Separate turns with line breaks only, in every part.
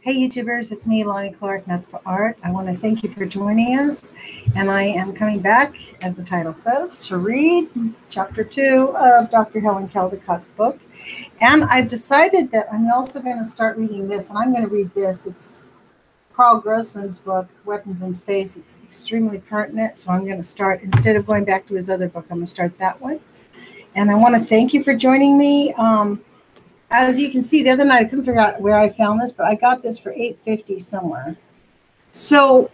Hey YouTubers, it's me, Lonnie Clark, Nuts for Art. I want to thank you for joining us, and I am coming back, as the title says, to read Chapter 2 of Dr. Helen Caldicott's book. And I've decided that I'm also going to start reading this, and I'm going to read this. It's Carl Grossman's book, Weapons in Space. It's extremely pertinent, so I'm going to start, instead of going back to his other book, I'm going to start that one. And I want to thank you for joining me. As you can see, the other night, I couldn't figure out where I found this, but I got this for $8.50 somewhere. So,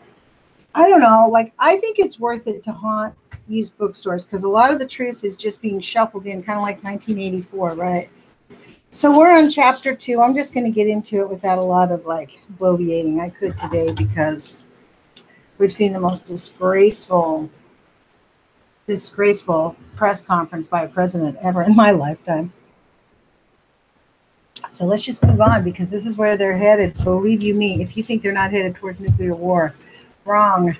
I don't know, I think it's worth it to haunt used bookstores because a lot of the truth is just being shuffled in, kind of like 1984, right? So we're on Chapter 2. I'm just going to get into it without a lot of, bloviating. I could today because we've seen the most disgraceful press conference by a president ever in my lifetime. So let's just move on because this is where they're headed. Believe you me, if you think they're not headed toward nuclear war, wrong.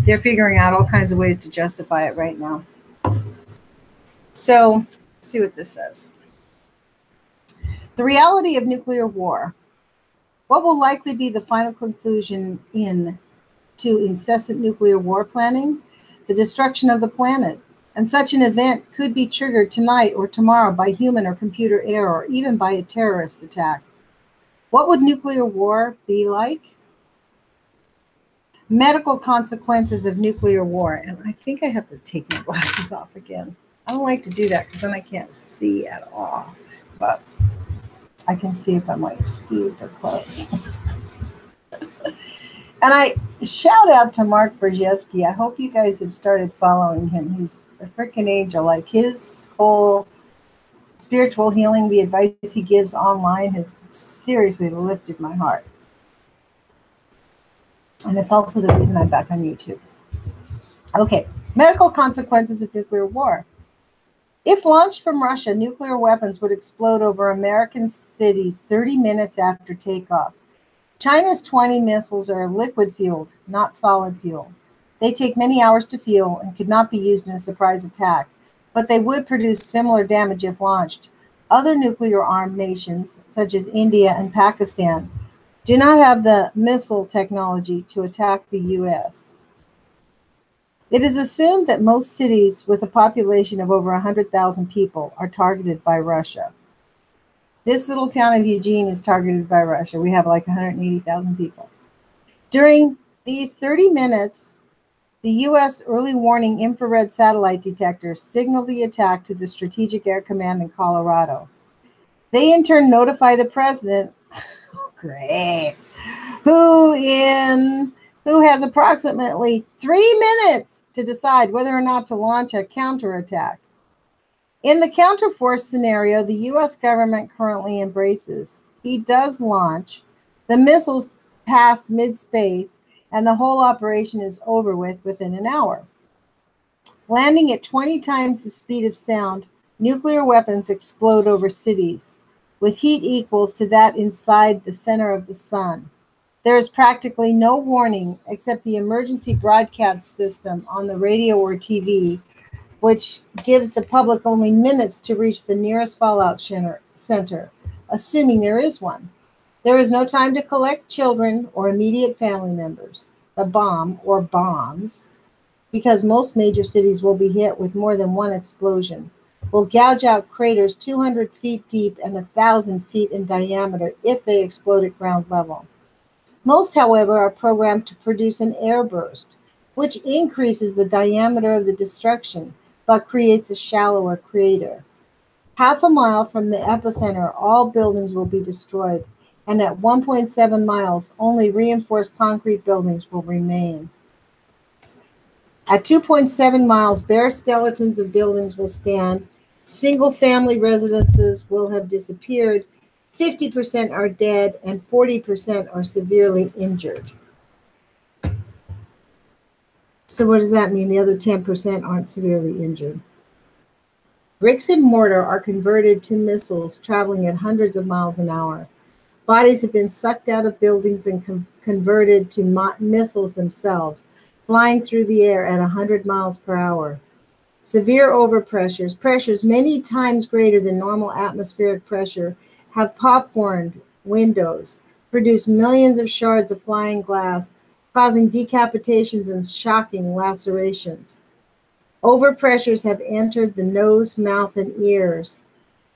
They're figuring out all kinds of ways to justify it right now. So, let's see what this says. The reality of nuclear war. What will likely be the final conclusion to incessant nuclear war planning? The destruction of the planet. And such an event could be triggered tonight or tomorrow by human or computer error, or even by a terrorist attack. What would nuclear war be like? Medical consequences of nuclear war. And I think I have to take my glasses off again. I don't like to do that because then I can't see at all. But I can see if I'm super close. And I shout out to Mark Brzezinski. I hope you guys have started following him. He's a freaking angel. His whole spiritual healing, the advice he gives online has seriously lifted my heart. And it's also the reason I'm back on YouTube. Okay, medical consequences of nuclear war. If launched from Russia, nuclear weapons would explode over American cities 30 minutes after takeoff. China's 20 missiles are liquid-fueled, not solid fuel. They take many hours to fuel and could not be used in a surprise attack, but they would produce similar damage if launched. Other nuclear-armed nations, such as India and Pakistan, do not have the missile technology to attack the U.S. It is assumed that most cities with a population of over 100,000 people are targeted by Russia. This little town of Eugene is targeted by Russia. We have 180,000 people. During these 30 minutes, the U.S. early warning infrared satellite detectors signal the attack to the Strategic Air Command in Colorado. They in turn notify the president, great, who has approximately 3 minutes to decide whether or not to launch a counterattack. In the counterforce scenario the U.S. government currently embraces, he does launch, the missiles pass mid-space, and the whole operation is over within an hour. Landing at 20 times the speed of sound, nuclear weapons explode over cities, with heat equals to that inside the center of the sun. There is practically no warning except the emergency broadcast system on the radio or TV, which gives the public only minutes to reach the nearest fallout center, assuming there is one. There is no time to collect children or immediate family members. The bomb, or bombs, because most major cities will be hit with more than one explosion, will gouge out craters 200 feet deep and 1,000 feet in diameter if they explode at ground level. Most, however, are programmed to produce an airburst, which increases the diameter of the destruction, but creates a shallower crater. Half a mile from the epicenter, all buildings will be destroyed, and at 1.7 miles, only reinforced concrete buildings will remain. At 2.7 miles, bare skeletons of buildings will stand, single-family residences will have disappeared, 50% are dead, and 40% are severely injured. So what does that mean? The other 10% aren't severely injured. Bricks and mortar are converted to missiles traveling at hundreds of miles an hour. Bodies have been sucked out of buildings and converted to missiles themselves, flying through the air at 100 miles per hour. Severe overpressures, pressures many times greater than normal atmospheric pressure, have popcorned windows, produce millions of shards of flying glass, causing decapitations and shocking lacerations. Overpressures have entered the nose, mouth, and ears,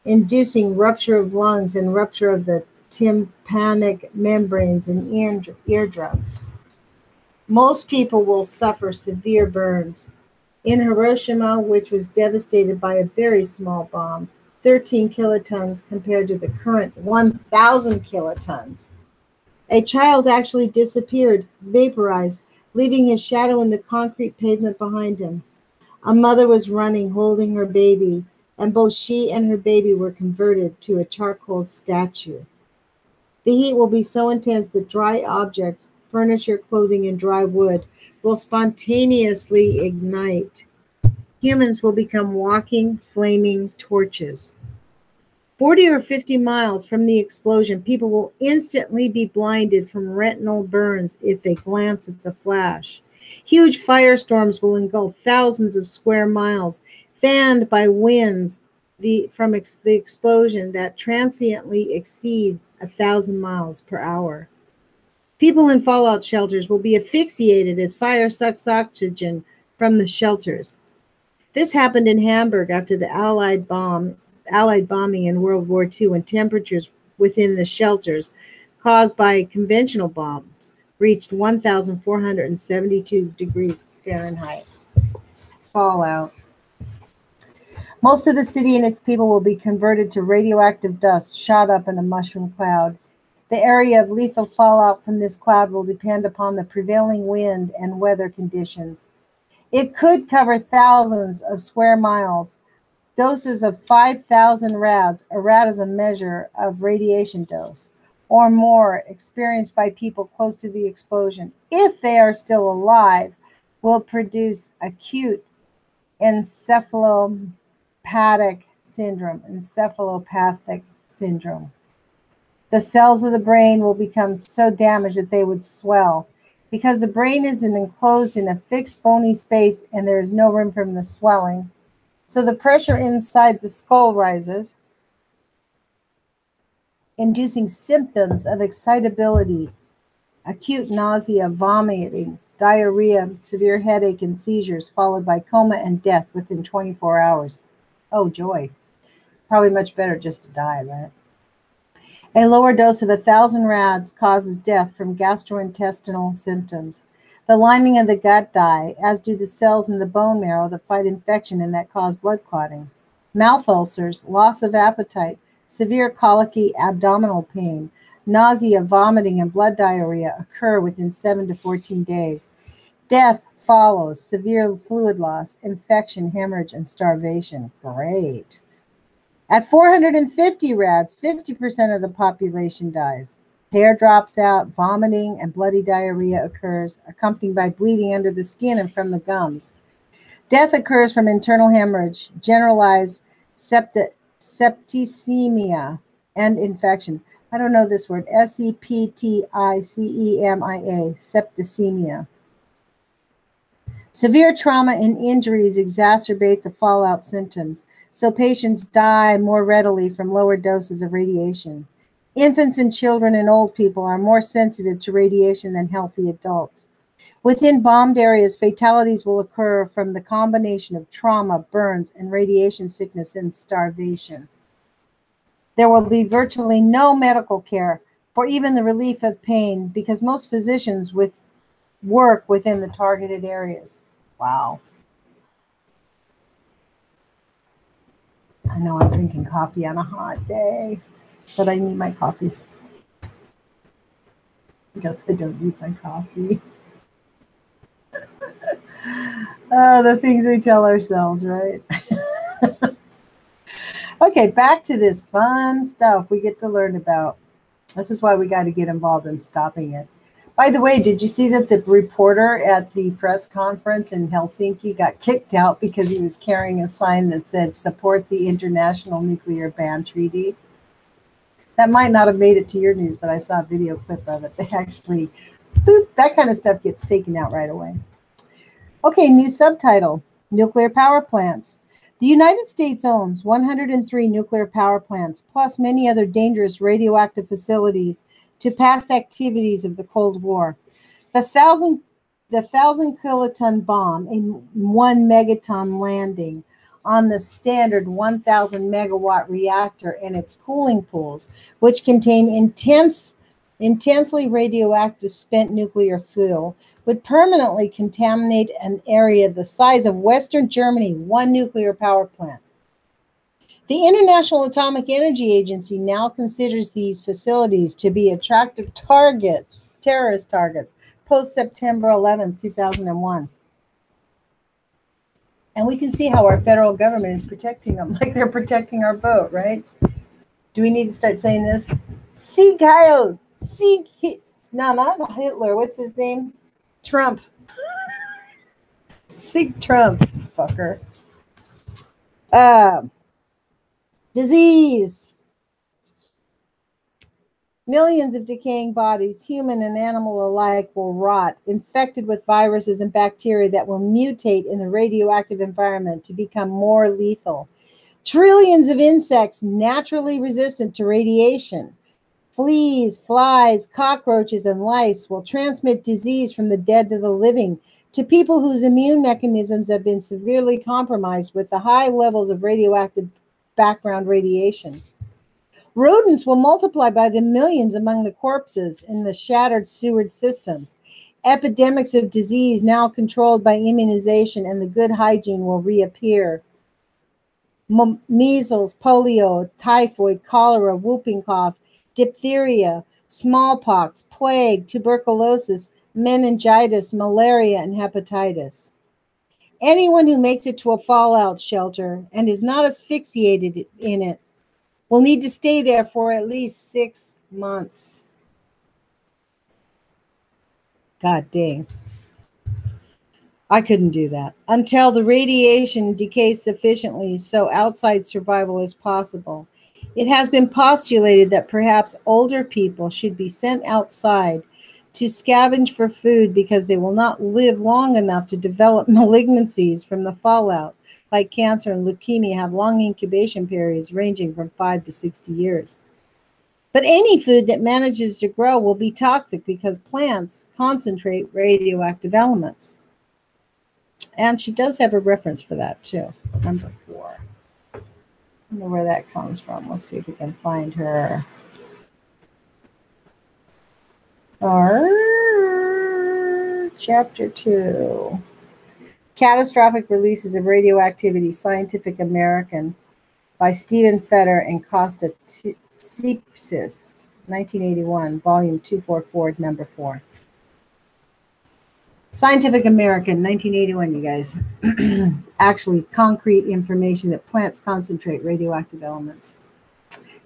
inducing rupture of lungs and rupture of the tympanic membranes and eardrums. Most people will suffer severe burns. In Hiroshima, which was devastated by a very small bomb, 13 kilotons compared to the current 1,000 kilotons. A child actually disappeared, vaporized, leaving his shadow in the concrete pavement behind him. A mother was running, holding her baby, and both she and her baby were converted to a charcoal statue. The heat will be so intense that dry objects, furniture, clothing, and dry wood will spontaneously ignite. Humans will become walking, flaming torches. 40 or 50 miles from the explosion, people will instantly be blinded from retinal burns if they glance at the flash. Huge firestorms will engulf thousands of square miles, fanned by winds from the explosion that transiently exceed 1,000 miles per hour. People in fallout shelters will be asphyxiated as fire sucks oxygen from the shelters. This happened in Hamburg after the Allied bombing in World War II, when temperatures within the shelters caused by conventional bombs reached 1,472 degrees Fahrenheit. Fallout. Most of the city and its people will be converted to radioactive dust shot up in a mushroom cloud. The area of lethal fallout from this cloud will depend upon the prevailing wind and weather conditions. It could cover thousands of square miles. Doses of 5,000 rads, a rad is a measure of radiation dose, or more experienced by people close to the explosion, if they are still alive, will produce acute encephalopathic syndrome. The cells of the brain will become so damaged that they would swell. Because the brain is enclosed in a fixed bony space and there is no room for the swelling, so the pressure inside the skull rises, inducing symptoms of excitability, acute nausea, vomiting, diarrhea, severe headache, and seizures, followed by coma and death within 24 hours. Oh, joy. Probably much better just to die, right? A lower dose of 1,000 rads causes death from gastrointestinal symptoms. The lining of the gut die, as do the cells in the bone marrow that fight infection and that cause blood clotting. Mouth ulcers, loss of appetite, severe colicky abdominal pain, nausea, vomiting, and blood diarrhea occur within 7 to 14 days. Death follows severe fluid loss, infection, hemorrhage, and starvation. Great. At 450 rads, 50% of the population dies. Hair drops out, vomiting and bloody diarrhea occurs, accompanied by bleeding under the skin and from the gums. Death occurs from internal hemorrhage, generalized septicemia, and infection. I don't know this word, septicemia, septicemia. Severe trauma and injuries exacerbate the fallout symptoms, so patients die more readily from lower doses of radiation. Infants and children and old people are more sensitive to radiation than healthy adults. Within bombed areas, fatalities will occur from the combination of trauma, burns, and radiation sickness and starvation. There will be virtually no medical care for even the relief of pain because most physicians work within the targeted areas. Wow. I know I'm drinking coffee on a hot day, but I need my coffee. I guess I don't need my coffee. The things we tell ourselves, right? Okay, back to this fun stuff we get to learn about. This is why we got to get involved in stopping it. By the way, did you see that the reporter at the press conference in Helsinki got kicked out because he was carrying a sign that said, "Support the International Nuclear Ban Treaty"? That might not have made it to your news, but I saw a video clip of it. They actually, that kind of stuff gets taken out right away. Okay, new subtitle, Nuclear Power Plants. The United States owns 103 nuclear power plants, plus many other dangerous radioactive facilities to past activities of the Cold War. The thousand kiloton bomb, a 1 megaton landing on the standard 1,000 megawatt reactor and its cooling pools, which contain intensely radioactive spent nuclear fuel, would permanently contaminate an area the size of Western Germany, one nuclear power plant. The International Atomic Energy Agency now considers these facilities to be attractive targets, terrorist targets, post-September 11, 2001. And we can see how our federal government is protecting them, like they're protecting our vote, right? Do we need to start saying this? Sieg Heil! No, not Hitler. What's his name? Trump. Sieg Trump, fucker. Disease. Millions of decaying bodies, human and animal alike, will rot, infected with viruses and bacteria that will mutate in the radioactive environment to become more lethal. Trillions of insects naturally resistant to radiation. Fleas, flies, cockroaches, and lice will transmit disease from the dead to the living to people whose immune mechanisms have been severely compromised with the high levels of radioactive background radiation. Rodents will multiply by the millions among the corpses in the shattered sewage systems. Epidemics of disease now controlled by immunization and the good hygiene will reappear. Measles, polio, typhoid, cholera, whooping cough, diphtheria, smallpox, plague, tuberculosis, meningitis, malaria, and hepatitis. Anyone who makes it to a fallout shelter and is not asphyxiated in it will need to stay there for at least 6 months. God dang. I couldn't do that. Until the radiation decays sufficiently so outside survival is possible. It has been postulated that perhaps older people should be sent outside to scavenge for food because they will not live long enough to develop malignancies from the fallout, like cancer and leukemia, have long incubation periods ranging from 5 to 60 years. But any food that manages to grow will be toxic because plants concentrate radioactive elements. And she does have a reference for that too, number 4. I don't know where that comes from. Let's see if we can find her. Chapter 2. Catastrophic Releases of Radioactivity, Scientific American, by Stephen Fetter and Costa Tsipsis, 1981, volume 244, number 4. Scientific American, 1981, you guys. Actually, concrete information that plants concentrate radioactive elements.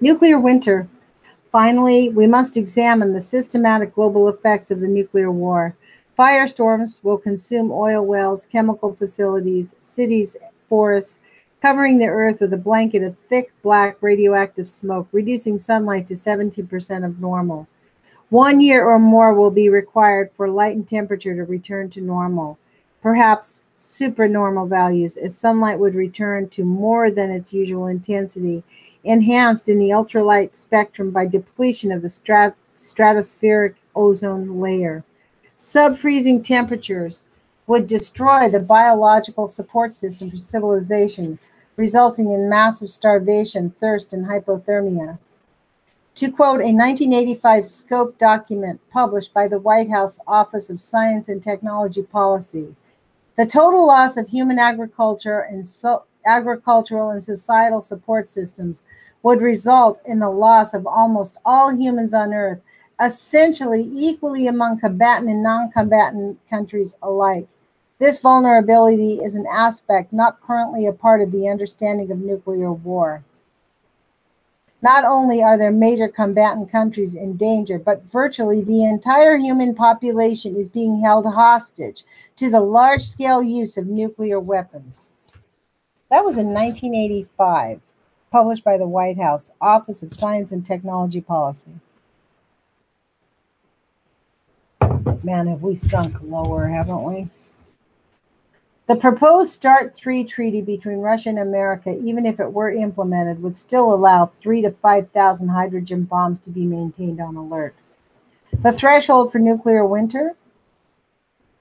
Nuclear winter. Finally, we must examine the systematic global effects of the nuclear war. Firestorms will consume oil wells, chemical facilities, cities, forests, covering the earth with a blanket of thick, black, radioactive smoke, reducing sunlight to 70% of normal. 1 year or more will be required for light and temperature to return to normal, perhaps supernormal values, as sunlight would return to more than its usual intensity, enhanced in the ultralight spectrum by depletion of the stratospheric ozone layer. Sub-freezing temperatures would destroy the biological support system for civilization, resulting in massive starvation, thirst, and hypothermia. To quote a 1985 scope document published by the White House Office of Science and Technology Policy, the total loss of human agriculture and agricultural and societal support systems would result in the loss of almost all humans on Earth, essentially equally among combatant and non-combatant countries alike. This vulnerability is an aspect not currently a part of the understanding of nuclear war. Not only are there major combatant countries in danger, but virtually the entire human population is being held hostage to the large-scale use of nuclear weapons. That was in 1985, published by the White House Office of Science and Technology Policy. Man, have we sunk lower, haven't we? The proposed START 3 treaty between Russia and America, even if it were implemented, would still allow 3,000 to 5,000 hydrogen bombs to be maintained on alert. The threshold for nuclear winter,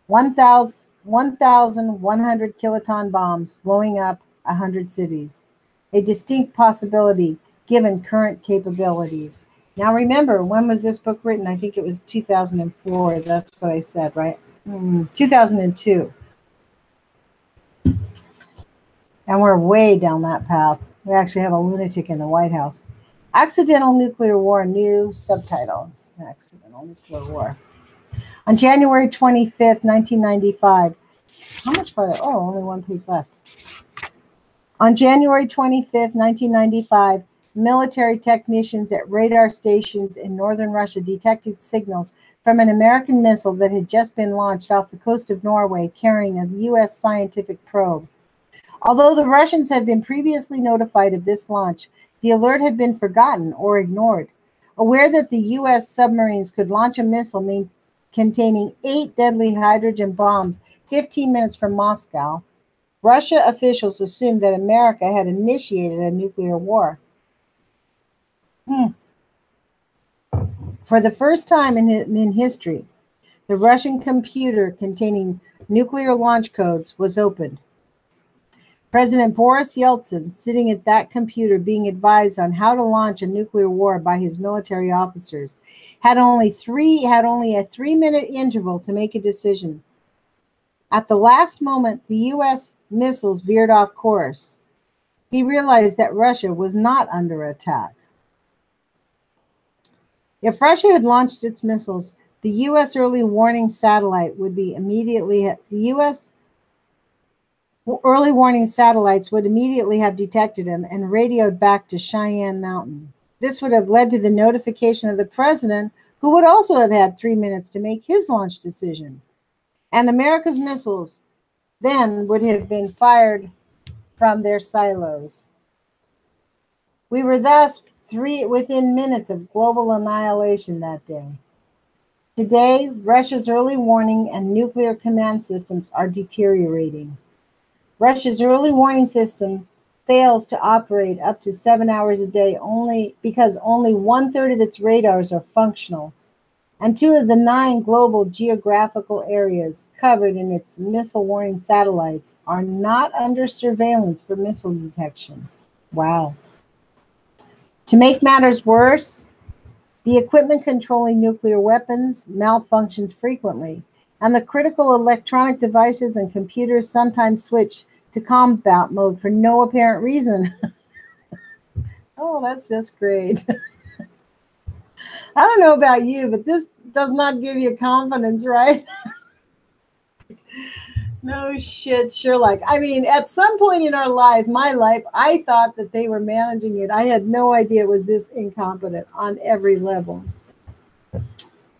1,100 kiloton bombs blowing up 100 cities. A distinct possibility given current capabilities. Now remember, when was this book written? I think it was 2004. That's what I said, right? 2002. And we're way down that path. We actually have a lunatic in the White House. Accidental Nuclear War, new subtitles. Accidental Nuclear War. On January 25th, 1995. How much farther? Oh, only one page left. On January 25th, 1995, military technicians at radar stations in northern Russia detected signals from an American missile that had just been launched off the coast of Norway carrying a U.S. scientific probe. Although the Russians had been previously notified of this launch, the alert had been forgotten or ignored. Aware that the U.S. submarines could launch a missile containing 8 deadly hydrogen bombs 15 minutes from Moscow, Russia officials assumed that America had initiated a nuclear war. For the first time in history, the Russian computer containing nuclear launch codes was opened. President Boris Yeltsin, sitting at that computer being advised on how to launch a nuclear war by his military officers, had only a 3-minute interval to make a decision. At the last moment, the U.S. missiles veered off course. He realized that Russia was not under attack. If Russia had launched its missiles, the U.S. early warning satellite would be early warning satellites would immediately have detected him and radioed back to Cheyenne Mountain. This would have led to the notification of the president, who would also have had 3 minutes to make his launch decision. And America's missiles then would have been fired from their silos. We were thus within minutes of global annihilation that day. Today, Russia's early warning and nuclear command systems are deteriorating. Russia's early warning system fails to operate up to 7 hours a day because only 1/3 of its radars are functional, and 2 of the 9 global geographical areas covered in its missile warning satellites are not under surveillance for missile detection. Wow. To make matters worse, the equipment controlling nuclear weapons malfunctions frequently, and the critical electronic devices and computers sometimes switch to combat mode for no apparent reason. Oh, that's just great. I don't know about you, but this does not give you confidence, right? No shit, Sherlock. I mean, at some point in my life, I thought that they were managing it. I had no idea it was this incompetent on every level.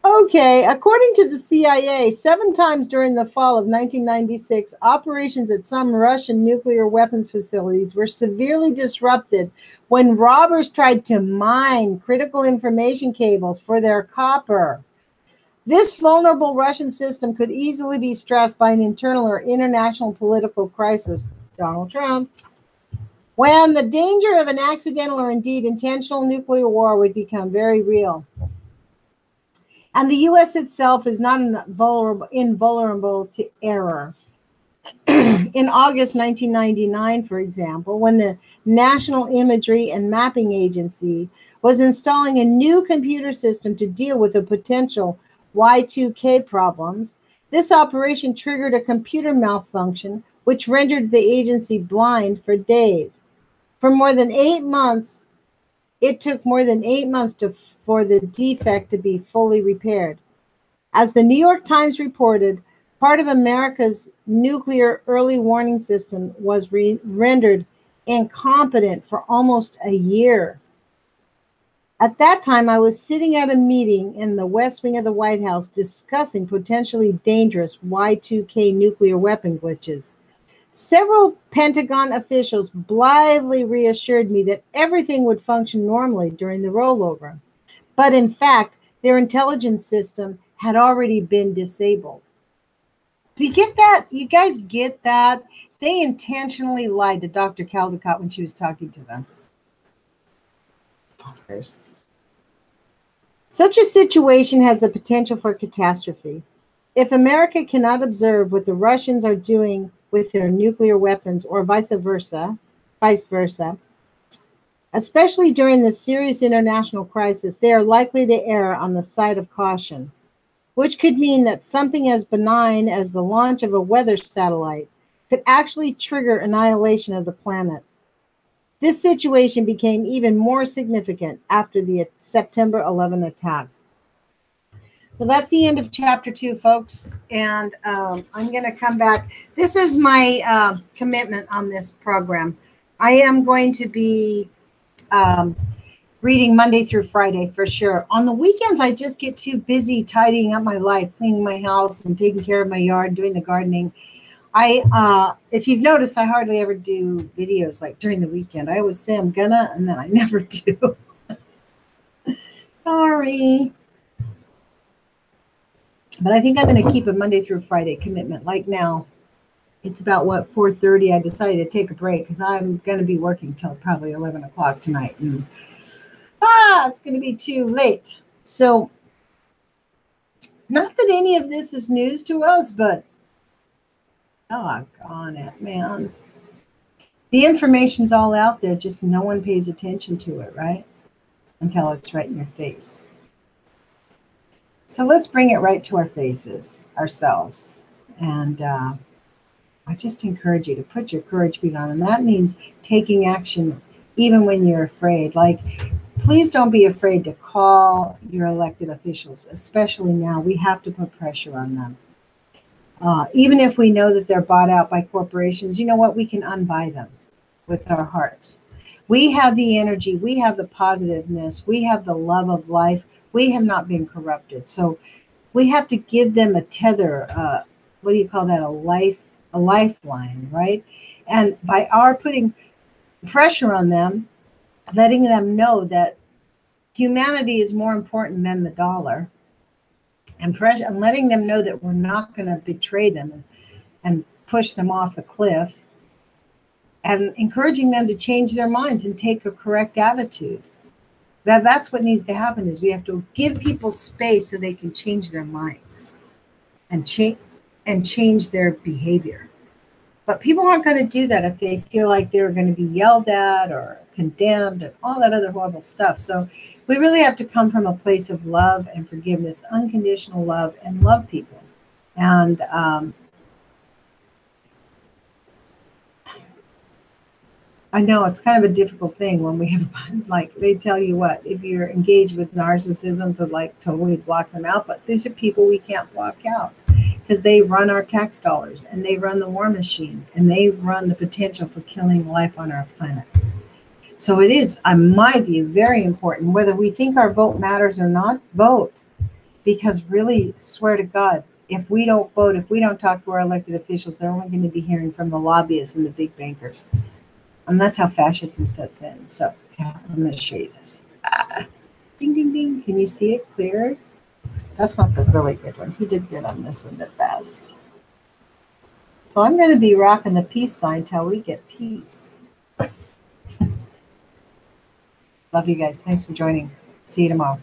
Okay, according to the CIA, 7 times during the fall of 1996, operations at some Russian nuclear weapons facilities were severely disrupted when robbers tried to mine critical information cables for their copper. This vulnerable Russian system could easily be stressed by an internal or international political crisis, Donald Trump, when the danger of an accidental or indeed intentional nuclear war would become very real. And the U.S. itself is not invulnerable to error. In August 1999, for example, when the National Imagery and Mapping Agency was installing a new computer system to deal with the potential Y2K problems, this operation triggered a computer malfunction which rendered the agency blind for days. For more than 8 months, it took more than 8 months for the defect to be fully repaired. As the New York Times reported, part of America's nuclear early warning system was rendered incompetent for almost a year. At that time, I was sitting at a meeting in the West Wing of the White House discussing potentially dangerous Y2K nuclear weapon glitches. Several Pentagon officials blithely reassured me that everything would function normally during the rollover. But in fact, their intelligence system had already been disabled. Do you get that? You guys get that? They intentionally lied to Dr. Caldicott when she was talking to them. Fuckers. Such a situation has the potential for catastrophe. If America cannot observe what the Russians are doing with their nuclear weapons, or vice versa, especially during this serious international crisis, they are likely to err on the side of caution, which could mean that something as benign as the launch of a weather satellite could actually trigger annihilation of the planet. This situation became even more significant after the September 11 attack. So that's the end of chapter 2, folks. And I'm going to come back. This is my commitment on this program. I am going to be reading Monday through Friday for sure. On the weekends, I just get too busy tidying up my life, cleaning my house and taking care of my yard, doing the gardening. If you've noticed, I hardly ever do videos like during the weekend. I always say I'm gonna, and then I never do. Sorry. But I think I'm going to keep a Monday through Friday commitment. Like now, it's about, 4:30. I decided to take a break because I'm going to be working till probably 11 o'clock tonight. And it's going to be too late. So, not that any of this is news to us, but doggone it, man. The information's all out there, just no one pays attention to it, right? Until it's right in your face. So let's bring it right to our faces, ourselves. And I just encourage you to put your courage feet on. And that means taking action even when you're afraid. Like, please don't be afraid to call your elected officials, especially now. We have to put pressure on them. Even if we know that they're bought out by corporations, you know what? We can unbuy them with our hearts. We have the energy. We have the positiveness. We have the love of life. We have not been corrupted. So we have to give them a tether, what do you call that? A lifeline, right? And by our putting pressure on them, letting them know that humanity is more important than the dollar, and letting them know that we're not going to betray them and push them off the cliff, and encouraging them to change their minds and take a correct attitude. That's what needs to happen, is we have to give people space so they can change their minds and change their behavior. But people aren't going to do that if they feel like they're going to be yelled at or condemned and all that other horrible stuff. So we really have to come from a place of love and forgiveness, unconditional love, and love people. And I know it's kind of a difficult thing when we have, like, they tell you what, if you're engaged with narcissism, to like totally block them out. But these are people we can't block out because they run our tax dollars, and they run the war machine, and they run the potential for killing life on our planet. So it is, in my view, very important, whether we think our vote matters or not, vote. Because really, swear to God, if we don't vote, if we don't talk to our elected officials, they're only going to be hearing from the lobbyists and the big bankers. And that's how fascism sets in. So I'm going to show you this. Ding, ding, ding. Can you see it clear? That's not the really good one. He did good on this one the best. So I'm going to be rocking the peace sign till we get peace. Love you guys. Thanks for joining. See you tomorrow.